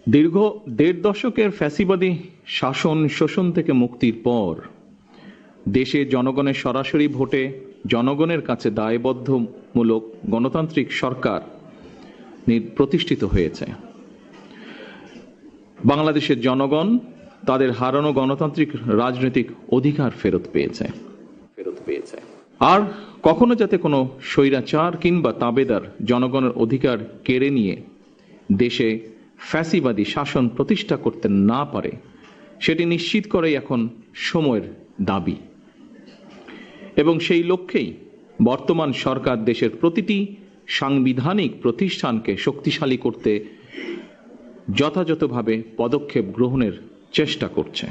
দীর্ঘ দেড় দশকের ফ্যাসিবাদী শাসন শোষণ থেকে মুক্তির পর দেশে জনগণের সরাসরি ভোটে জনগণের কাছে দায়বদ্ধমূলক গণতান্ত্রিক সরকার প্রতিষ্ঠিত হয়েছে। বাংলাদেশের জনগণ তাদের হারানো গণতান্ত্রিক রাজনৈতিক অধিকার ফেরত পেয়েছে। আর কখনো যাতে কোনো স্বৈরাচার কিংবা তাবেদার জনগণের অধিকার কেড়ে নিয়ে দেশে ফ্যাসিবাদী শাসন প্রতিষ্ঠা করতে না পারে সেটি নিশ্চিত করাই এখন সময়ের দাবি। এবং সেই লক্ষ্যেই বর্তমান সরকার দেশের প্রতিটি সাংবিধানিক প্রতিষ্ঠানকে শক্তিশালী করতে যথাযথভাবে পদক্ষেপ গ্রহণের চেষ্টা করছে।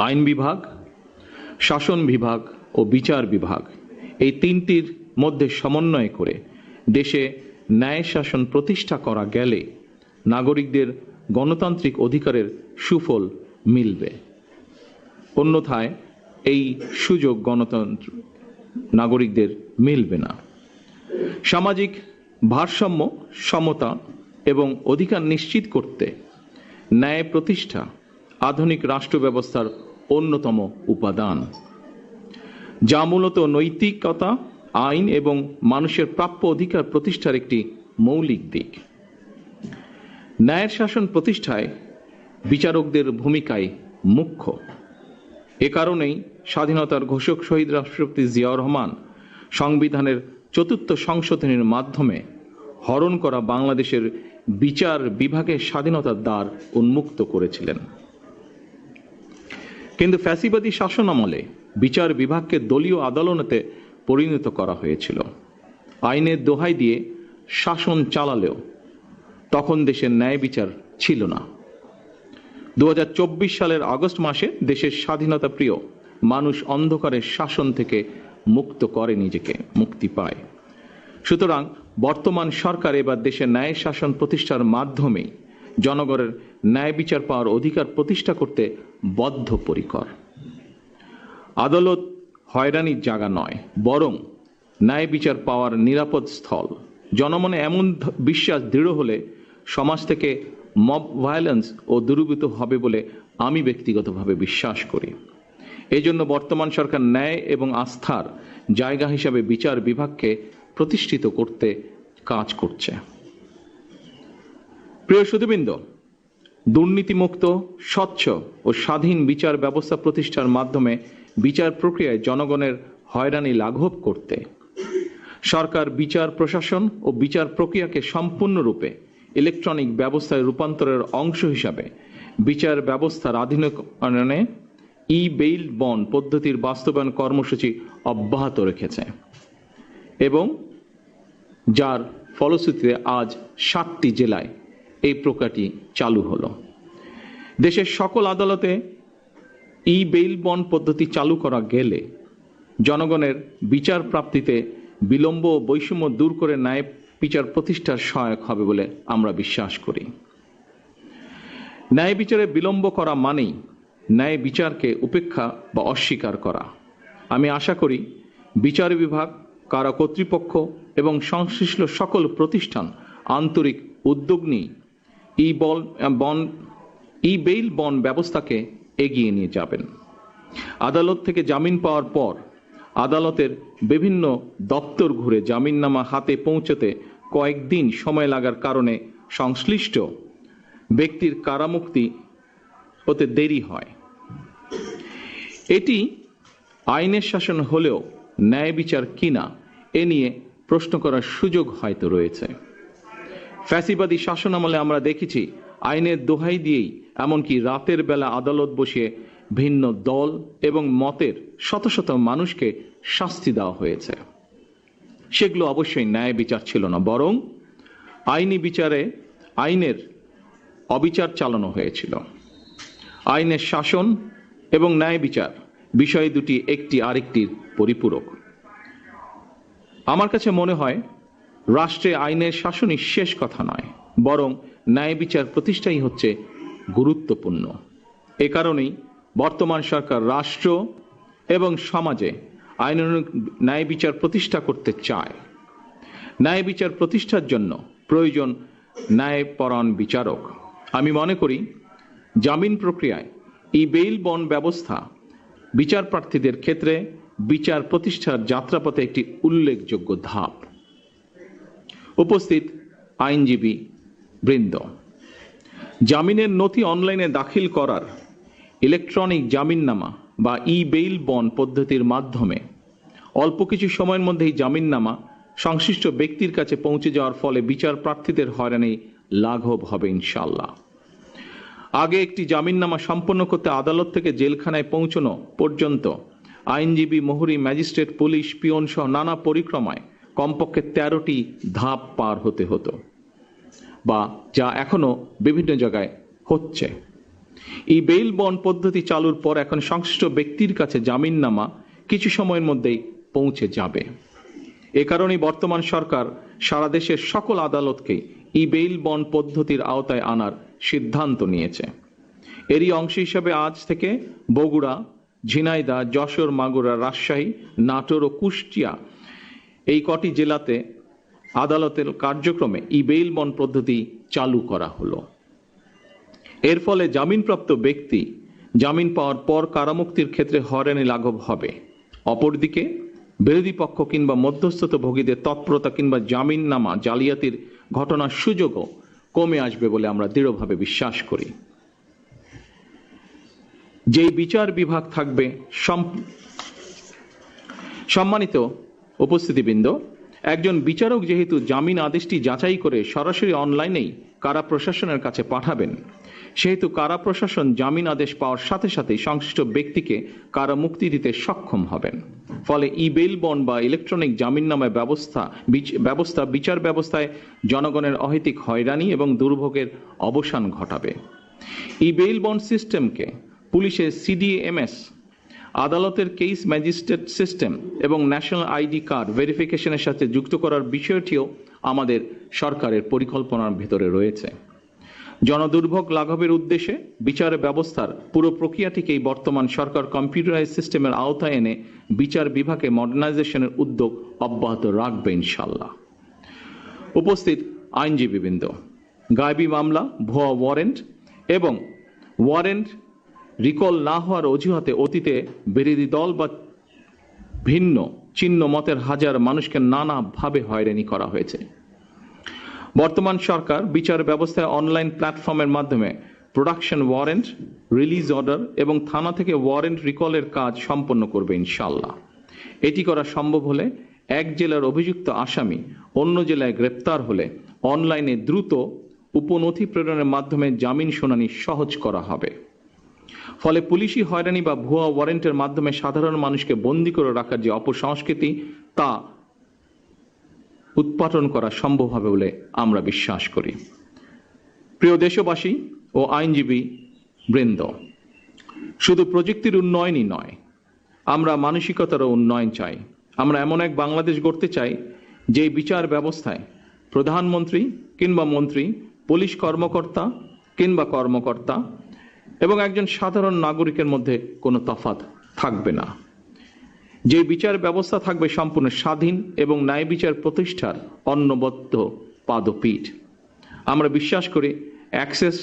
আইন বিভাগ, শাসন বিভাগ ও বিচার বিভাগ এই তিনটির মধ্যে সমন্বয় করে দেশে ন্যায় শাসন প্রতিষ্ঠা করা গেলে নাগরিকদের গণতান্ত্রিক অধিকারের সুফল মিলবে। অন্যথায় এই সুযোগ গণতন্ত্র নাগরিকদের মিলবে না। সামাজিক ভারসাম্য, সমতা এবং অধিকার নিশ্চিত করতে ন্যায় প্রতিষ্ঠা আধুনিক রাষ্ট্র ব্যবস্থার অন্যতম উপাদান, যা মূলত নৈতিকতা, আইন এবং মানুষের প্রাপ্য অধিকার প্রতিষ্ঠার একটি মৌলিক দিক। ন্যায়ের শাসন প্রতিষ্ঠায় বিচারকদের ভূমিকায় মুখ্য। এ কারণেই স্বাধীনতার ঘোষক শহীদ রাষ্ট্রপতি জিয়াউর রহমান সংবিধানের ৪র্থ সংশোধনীর মাধ্যমে হরণ করা বাংলাদেশের বিচার বিভাগের স্বাধীনতার দ্বার উন্মুক্ত করেছিলেন। কিন্তু ফ্যাসিবাদী শাসন আমলে বিচার বিভাগকে দলীয় আদালতে পরিণত করা হয়েছিল। আইনের দোহাই দিয়ে শাসন চালালেও তখন দেশের ন্যায় বিচার ছিল না। ২০২৪ সালের আগস্ট মাসে দেশের স্বাধীনতা প্রিয় মানুষ অন্ধকারের শাসন থেকে মুক্ত করে নিজেকে, মুক্তি পায়। সুতরাং বর্তমান সরকার এবার দেশের ন্যায় শাসন প্রতিষ্ঠার মাধ্যমেই জনগণের ন্যায় বিচার পাওয়ার অধিকার প্রতিষ্ঠা করতে বদ্ধপরিকর। আদালত হয়রানির জায়গা নয়, বরং ন্যায় বিচার পাওয়ার নিরাপদ স্থল। জনমনে এমন বিশ্বাস দৃঢ় হলে সমাজ থেকে মব ভায়োলেন্স ও দূরীভূত হবে বলে আমি ব্যক্তিগতভাবে বিশ্বাস করি। এই জন্য বর্তমান সরকার ন্যায় এবং আস্থার জায়গা হিসাবে বিচার বিভাগকে প্রতিষ্ঠিত করতে কাজ করছে। প্রিয় সুধীবৃন্দ, দুর্নীতিমুক্ত, স্বচ্ছ ও স্বাধীন বিচার ব্যবস্থা প্রতিষ্ঠার মাধ্যমে বিচার প্রক্রিয়ায় জনগণের হয়রানি লাঘব করতে সরকার বিচার প্রশাসন ও বিচার প্রক্রিয়াকে সম্পূর্ণরূপে ইলেকট্রনিক ব্যবস্থায় রূপান্তরের অংশ হিসাবে বিচার ব্যবস্থার আধুনিকায়নে ই-বেইল বন্ড পদ্ধতির বাস্তবায়ন কর্মসূচি অব্যাহত রেখেছে এবং যার ফলশ্রুতিতে আজ 7টি জেলায় এই প্রক্রিয়াটি চালু হলো। দেশের সকল আদালতে ই-বেইল বন্ড পদ্ধতি চালু করা গেলে জনগণের বিচার প্রাপ্তিতে বিলম্ব ও বৈষম্য দূর করে ন্যায় বিচার প্রতিষ্ঠার সহায়ক হবে বলে আমরা বিশ্বাস করি। ন্যায় বিচারে বিলম্ব করা মানেই ন্যায় বিচারকে উপেক্ষা বা অস্বীকার করা। আমি আশা করি বিচার বিভাগ, কারা কর্তৃপক্ষ এবং সংশ্লিষ্ট সকল প্রতিষ্ঠান আন্তরিক উদ্যোগ নিয়ে ই-বেইল বন্ড ব্যবস্থাকে এগিয়ে নিয়ে যাবেন। আদালত থেকে জামিন পাওয়ার পর আদালতের বিভিন্ন দপ্তর ঘুরে জামিননামা হাতে পৌঁছতে কয়েকদিন সময় লাগার কারণে সংশ্লিষ্ট ব্যক্তির কারামুক্তি হতে দেরি হয়। এটি আইনের শাসন হলেও ন্যায় বিচার কিনা এ নিয়ে প্রশ্ন করার সুযোগ হয়তো রয়েছে। ফ্যাসিবাদী শাসন আমলে আমরা দেখেছি আইনের দোহাই দিয়েই এমনকি রাতের বেলা আদালত বসিয়ে ভিন্ন দল এবং মতের শত শত মানুষকে শাস্তি দেওয়া হয়েছে। সেগুলো অবশ্যই ন্যায় বিচার ছিল না, বরং আইনি বিচারে আইনের অবিচার চালানো হয়েছিল। আইনের শাসন এবং ন্যায় বিচার বিষয় দুটি একটি আরেকটির পরিপূরক। আমার কাছে মনে হয় রাষ্ট্রে আইনের শাসনই শেষ কথা নয়, বরং ন্যায় বিচার প্রতিষ্ঠাই হচ্ছে গুরুত্বপূর্ণ। এ কারণেই বর্তমান সরকার রাষ্ট্র এবং সমাজে আইনানুগ ন্যায় বিচার প্রতিষ্ঠা করতে চায়। ন্যায় বিচার প্রতিষ্ঠার জন্য প্রয়োজন ন্যায়পরায়ণ বিচারক। আমি মনে করি জামিন প্রক্রিয়ায় ই বেইল বন্ড ব্যবস্থা বিচার প্রার্থীদের ক্ষেত্রে বিচার প্রতিষ্ঠার যাত্রাপথে একটি উল্লেখযোগ্য ধাপ। উপস্থিত আইনজীবী বৃন্দ, জামিনের নথি অনলাইনে দাখিল করার ইলেকট্রনিক জামিননামা বা ই বেইল বন্ড পদ্ধতির মাধ্যমে অল্প কিছু সময়ের মধ্যেই জামিননামা সংশ্লিষ্ট ব্যক্তির কাছে পৌঁছে যাওয়ার ফলে বিচার প্রার্থীদের হয়রানি লাঘব হবে ইনশাআল্লাহ। আগে একটি জামিননামা সম্পন্ন করতে আদালত থেকে জেলখানায় পৌঁছানো পর্যন্ত আইনজীবী, মোহরি, ম্যাজিস্ট্রেট, পুলিশ, পিয়ন সহ নানা পরিক্রমায় কমপক্ষে 13টি ধাপ পার হতে হতো, বা যা এখনো বিভিন্ন জায়গায় হচ্ছে। ই বেইল বন্ড পদ্ধতি চালুর পর এখন সংশ্লিষ্ট ব্যক্তির কাছে জামিননামা কিছু সময়ের মধ্যেই পৌঁছে যাবে। এ কারণেই বর্তমান সরকার সারা দেশের সকল আদালতকে ই বেইল বন্ড পদ্ধতির আওতায় আনার সিদ্ধান্ত নিয়েছে। এরই অংশ হিসেবে আজ থেকে বগুড়া, ঝিনাইদহ, যশোর, মাগুরা, রাজশাহী, নাটোর ও কুষ্টিয়া এই কটি জেলাতে আদালতের কার্যক্রমে ই বেইল বন্ড পদ্ধতি চালু করা হলো। এর ফলে জামিনপ্রাপ্ত ব্যক্তি জামিন পাওয়ার পর কারামুক্তির ক্ষেত্রে হয়রানি লাঘব হবে। অপরদিকে বিরোধী পক্ষ কিংবা মধ্যস্থতাভোগীদের তৎপরতা কিংবা জামিননামা জালিয়াতির ঘটনার সুযোগও কমে আসবে বলে আমরা দৃঢ়ভাবে বিশ্বাস করি। যেই বিচার বিভাগ থাকবে সম্মানিত উপস্থিতিবৃন্দ, একজন বিচারক যেহেতু জামিন আদেশটি যাচাই করে সরাসরি অনলাইনেই কারা প্রশাসনের কাছে পাঠাবেন, সেহেতু কারা প্রশাসন জামিন আদেশ পাওয়ার সাথে সাথেই সংশ্লিষ্ট ব্যক্তিকে কারা মুক্তি দিতে সক্ষম হবেন। ফলে ই বেইল বন্ড বা ইলেকট্রনিক জামিননামার ব্যবস্থা বিচার ব্যবস্থায় জনগণের অহেতুক হয়রানি এবং দুর্ভোগের অবসান ঘটাবে। ই বেইল বন্ড সিস্টেমকে পুলিশের সিডিএমএস, আদালতের কেস ম্যাজিস্ট্রেট সিস্টেম এবং ন্যাশনাল আইডি কার্ড ভেরিফিকেশনের সাথে যুক্ত করার বিষয়টিও আমাদের সরকারের পরিকল্পনার ভেতরে রয়েছে। জনদুর্ভোগ লাঘবের উদ্দেশ্যে বিচার ব্যবস্থার পুরো প্রক্রিয়াটিকেই বর্তমান সরকার কম্পিউটারাইজ সিস্টেমের আওতায় এনে বিচার বিভাগে মডার্নাইজেশনের উদ্যোগ অব্যাহত রাখবে ইনশাআল্লাহ। উপস্থিত আইনজীবীবৃন্দ, গায়েবী মামলা, ভুয়া ওয়ারেন্ট এবং ওয়ারেন্ট রিকল না হওয়ার অজুহাতে অতীতে বিরোধী দল বা ভিন্ন চিহ্ন মতের হাজার মানুষকে নানাভাবে হয়রানি করা হয়েছে। বর্তমান সরকার বিচার ব্যবস্থায় অনলাইন প্ল্যাটফর্মের মাধ্যমে প্রোডাকশন ওয়ারেন্ট, রিলিজ অর্ডার এবং থানা থেকে ওয়ারেন্ট রিকলের কাজ সম্পন্ন করবে ইনশাআল্লাহ। এটি করা সম্ভব হলে এক জেলার অভিযুক্ত আসামি অন্য জেলায় গ্রেপ্তার হলে অনলাইনে দ্রুত উপনথি প্রেরণের মাধ্যমে জামিন শুনানি সহজ করা হবে। ফলে পুলিশি হয়রানি বা ভুয়া ওয়ারেন্টের মাধ্যমে সাধারণ মানুষকে বন্দী করে রাখার যে অপসংস্কৃতি, তা উৎপাটন করা সম্ভব হবে বলে আমরা বিশ্বাস করি। প্রিয় দেশবাসী ও আইনজীবী বৃন্দ, শুধু প্রযুক্তির উন্নয়নই নয়, আমরা মানসিকতারও উন্নয়ন চাই। আমরা এমন এক বাংলাদেশ গড়তে চাই যে বিচার ব্যবস্থায় প্রধানমন্ত্রী কিংবা মন্ত্রী, পুলিশ কর্মকর্তা কিংবা কর্মকর্তা এবং একজন সাধারণ নাগরিকের মধ্যে কোনো তফাৎ থাকবে না। যে বিচার ব্যবস্থা থাকবে সম্পূর্ণ স্বাধীন এবং ন্যায় বিচার প্রতিষ্ঠার অনবদ্য পাদপীঠ। আমরা বিশ্বাস করি access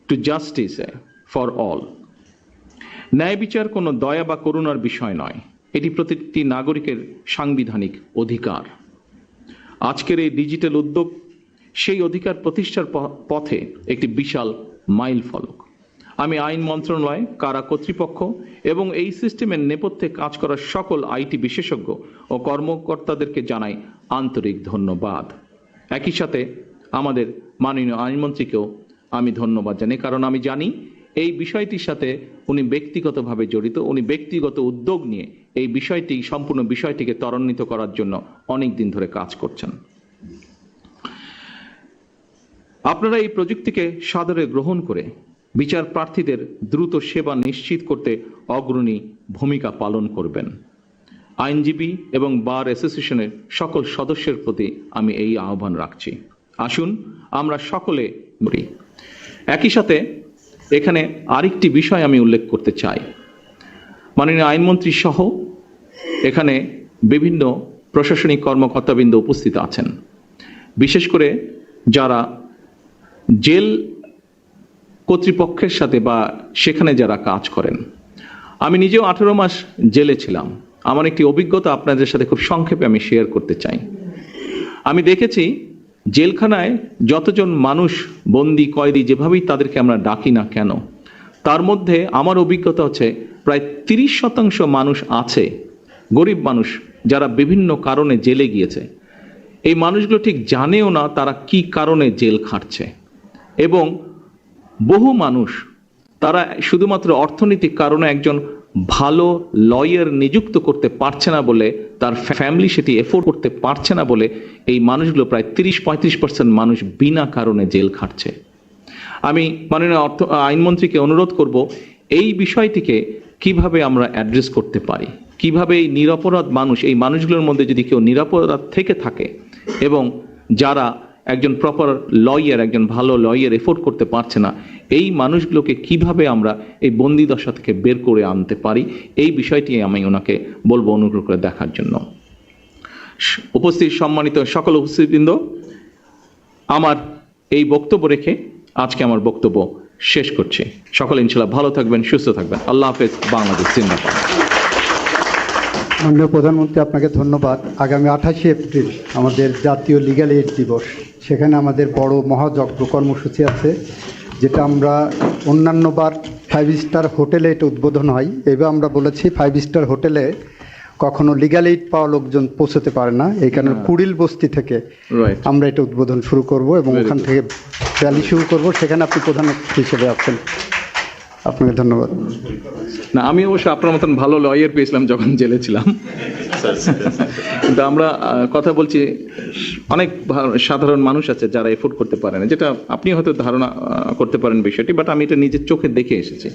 to justice for all. ন্যায় বিচার কোনো দয়া বা করুণার বিষয় নয়, এটি প্রতিটি নাগরিকের সাংবিধানিক অধিকার। আজকের এই ডিজিটাল উদ্যোগ সেই অধিকার প্রতিষ্ঠার পথে একটি বিশাল মাইল ফলক। আমি আইন মন্ত্রণালয়, কারা কর্তৃপক্ষ এবং এই সিস্টেমের নেপথ্যে কাজ করা সকল আইটি বিশেষজ্ঞ ও কর্মকর্তাদেরকে জানাই আন্তরিক ধন্যবাদ। একই সাথে আমাদের মাননীয় আইনমন্ত্রীকেও আমি ধন্যবাদ জানাই, কারণ আমি জানি এই বিষয়টির সাথে উনি ব্যক্তিগতভাবে জড়িত। উনি ব্যক্তিগত উদ্যোগ নিয়ে এই বিষয়টি, সম্পূর্ণ বিষয়টিকে ত্বরান্বিত করার জন্য অনেক দিন ধরে কাজ করছেন। আপনারা এই প্রযুক্তিকে সাদরে গ্রহণ করে বিচার প্রার্থীদের দ্রুত সেবা নিশ্চিত করতে অগ্রণী ভূমিকা পালন করবেন। আইনজীবী এবং বার অ্যাসোসিয়েশনের সকল সদস্যের প্রতি আমি এই আহ্বান রাখছি, আসুন আমরা সকলে করি। একই সাথে এখানে আরেকটি বিষয় আমি উল্লেখ করতে চাই। মাননীয় আইনমন্ত্রী সহ এখানে বিভিন্ন প্রশাসনিক কর্মকর্তাবৃন্দ উপস্থিত আছেন। বিশেষ করে যারা জেল কর্তৃপক্ষের সাথে বা সেখানে যারা কাজ করেন। আমি নিজেও 18 মাস জেলে ছিলাম। আমার একটি অভিজ্ঞতা আপনাদের সাথে খুব সংক্ষেপে আমি শেয়ার করতে চাই। আমি দেখেছি জেলখানায় যতজন মানুষ বন্দি কয়েদি যেভাবেই তাদেরকে আমরা ডাকি না কেন, তার মধ্যে আমার অভিজ্ঞতা হচ্ছে প্রায় 30% মানুষ আছে গরিব মানুষ, যারা বিভিন্ন কারণে জেলে গিয়েছে। এই মানুষগুলো ঠিক জানেও না তারা কি কারণে জেল খাটছে, এবং বহু মানুষ তারা শুধুমাত্র অর্থনৈতিক কারণে একজন ভালো লয়ার নিযুক্ত করতে পারছে না বলে, তার ফ্যামিলি সেটি এফোর্ড করতে পারছে না বলে এই মানুষগুলো প্রায় 30-35% মানুষ বিনা কারণে জেল খাটছে। আমি মাননীয় আইনমন্ত্রীকে অনুরোধ করব এই বিষয়টিকে কিভাবে আমরা অ্যাড্রেস করতে পারি, কিভাবে এই নিরপরাধ মানুষ, এই মানুষগুলোর মধ্যে যদি কেউ নিরপরাধ থেকে থাকে এবং যারা একজন প্রপার লয়ার, একজন ভালো লয়ার এফোর্ড করতে পারছে না, এই মানুষগুলোকে কিভাবে আমরা এই বন্দি দশা থেকে বের করে আনতে পারি, এই বিষয়টি আমি ওনাকে বলবো অনুগ্রহ করে দেখার জন্য। উপস্থিত সম্মানিত সকল উপস্থিতবৃন্দ, আমার এই বক্তব্য রেখে আজকে আমার বক্তব্য শেষ করছি। সকলে ইনশাআল্লাহ ভালো থাকবেন, সুস্থ থাকবেন। আল্লাহ হাফেজ। বাংলাদেশ জিন্দাবাদ। মাননীয় প্রধানমন্ত্রী, আপনাকে ধন্যবাদ। আগামী 28শে এপ্রিল আমাদের জাতীয় লিগ্যাল এইড দিবস। সেখানে আমাদের বড় মহাযজ্ঞ কর্মসূচি আছে, যেটা আমরা অন্যান্যবার 5 স্টার হোটেলে এটা উদ্বোধন হয়। এবার আমরা বলেছি 5 স্টার হোটেলে কখনো লিগ্যাল এইড পাওয়া লোকজন পৌঁছতে পারে না, এই কারণে কুড়িল বস্তি থেকে আমরা এটা উদ্বোধন শুরু করব এবং ওখান থেকে র্যালি শুরু করব। সেখানে আপনি প্রধান অতিথি হিসেবে আছেন। আপনাকে ধন্যবাদ। না, আমি অবশ্য আপনার মতন ভালো লয়ার পেয়েছিলাম যখন জেলে ছিলাম, কিন্তু আমরা কথা বলছি অনেক সাধারণ মানুষ আছে যারা এফোর্ড করতে পারে না, যেটা আপনি হয়তো ধারণা করতে পারেন বিষয়টি, বাট আমি এটা নিজের চোখে দেখে এসেছি।